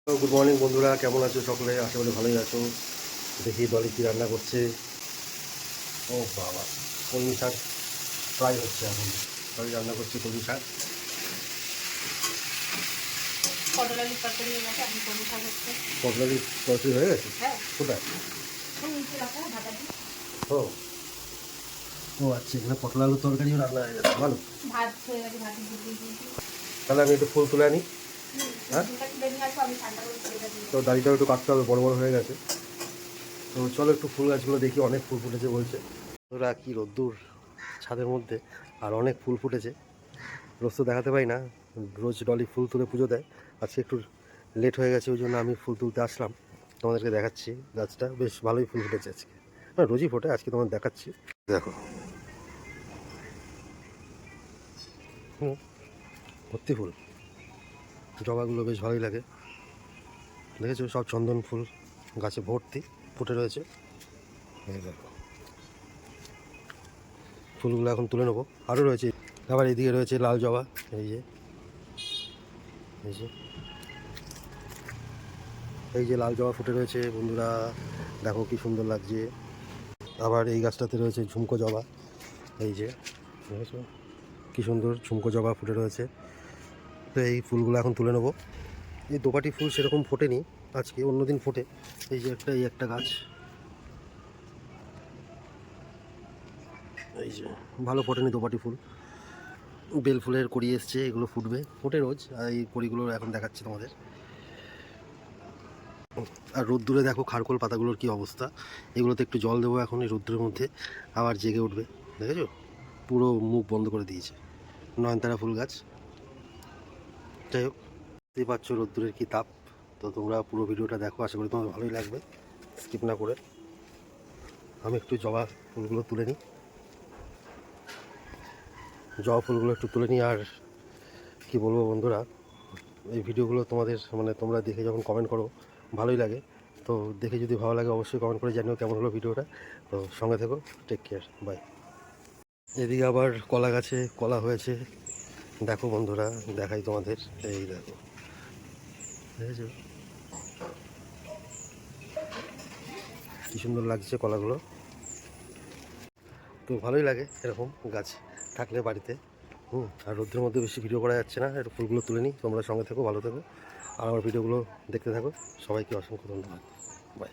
Good morning বন্ধুরা, কেমন আছো সকলে? আশা করি ভালোই আছো। দেখি দলে কী রান্না করছে। ও বাবা, কলমি শাক ফ্রাই হচ্ছে এখন। দলে রান্না করছে কলমি শাক। পটলালি তরকারি হয়ে গেছে? কোথায়? ও ও আচ্ছা, এখানে পটল আলুর তরকারিও রান্না হয়ে গেছে। ভালো, তাহলে আমি একটু ফুল তুলে আনি। হ্যাঁ, তো দাড়িটাও একটু কাটতে হবে, বড় বড় হয়ে গেছে। তো চলো একটু ফুল গাছগুলো দেখি, অনেক ফুল ফুটেছে বলছে। ওরা কি রোদ্দুর ছাদের মধ্যে, আর অনেক ফুল ফুটেছে। রোজ তো দেখাতে পাই না, রোজ ডলি ফুল তুলে পুজো দেয়। আজকে একটু লেট হয়ে গেছে, ওই জন্য আমি ফুল তুলতে আসলাম। তোমাদেরকে দেখাচ্ছি, গাছটা বেশ ভালোই ফুল ফুটেছে আজকে। হ্যাঁ, রোজই ফোটে, আজকে তোমাদের দেখাচ্ছি। দেখো, ভর্তি ফুল। জবাগুলো বেশ ভালোই লাগে, দেখেছো? সব চন্দন ফুল গাছে ভর্তি ফুটে রয়েছে। এই দেখো, ফুলগুলো এখন তুলে নেবো। আরও রয়েছে, আবার এইদিকে রয়েছে লাল জবা। এই যে এই যে এই যে লাল জবা ফুটে রয়েছে বন্ধুরা, দেখো কি সুন্দর লাগছে। আবার এই গাছটাতে রয়েছে ঝুমকো জবা। এই যে দেখেছো কি সুন্দর ঝুমকো জবা ফুটে রয়েছে। তো এই ফুলগুলো এখন তুলে নেবো। এই দোপাটি ফুল সেরকম ফোটেনি আজকে, অন্যদিন ফোটে। এই যে এই একটা গাছ, এই যে ভালো ফোটেনি দোপাটি ফুল। বেল ফুলের কড়ি এসছে, এগুলো ফুটবে, ফোটে রোজ। আর এই কড়িগুলো এখন দেখাচ্ছি তোমাদের। আর রোদ্দুরে দেখো খারকোল পাতাগুলোর কি অবস্থা। এগুলোতে একটু জল দেবো এখন এই রোদ্দুরের মধ্যে, আবার জেগে উঠবে। দেখেছো, পুরো মুখ বন্ধ করে দিয়েছে। নয়নতারা ফুল গাছ। যাই হোক, দেখতেই পাচ্ছ রোদ্দুরের কি তাপ। তো তোমরা পুরো ভিডিওটা দেখো, আশা করি তোমার ভালোই লাগবে, স্কিপ না করে। আমি একটু জবা ফুলগুলো তুলে নিই, জবা ফুলগুলো একটু তুলে নিই। আর কি বলবো বন্ধুরা, এই ভিডিওগুলো তোমাদের মানে তোমরা দেখে যখন কমেন্ট করো ভালোই লাগে। তো দেখে যদি ভালো লাগে অবশ্যই কমেন্ট করে জানিও কেমন হলো ভিডিওটা। তো সঙ্গে থেকো, টেক কেয়ার, বাই। এদিকে আবার কলা গাছে কলা হয়েছে, দেখো বন্ধুরা, দেখাই তোমাদের। এই দেখো, দেখেছো কী সুন্দর লাগছে কলাগুলো। তো ভালোই লাগে এরকম গাছ থাকলে বাড়িতে। আর রোদ্রের মধ্যে বেশি ভিডিও করা যাচ্ছে না, একটু ফুলগুলো তুলে নিই। তোমরা সঙ্গে থেকো, ভালো থেকো, আর আমার ভিডিওগুলো দেখতে থাকো। সবাইকে অসংখ্য ধন্যবাদ, বাই।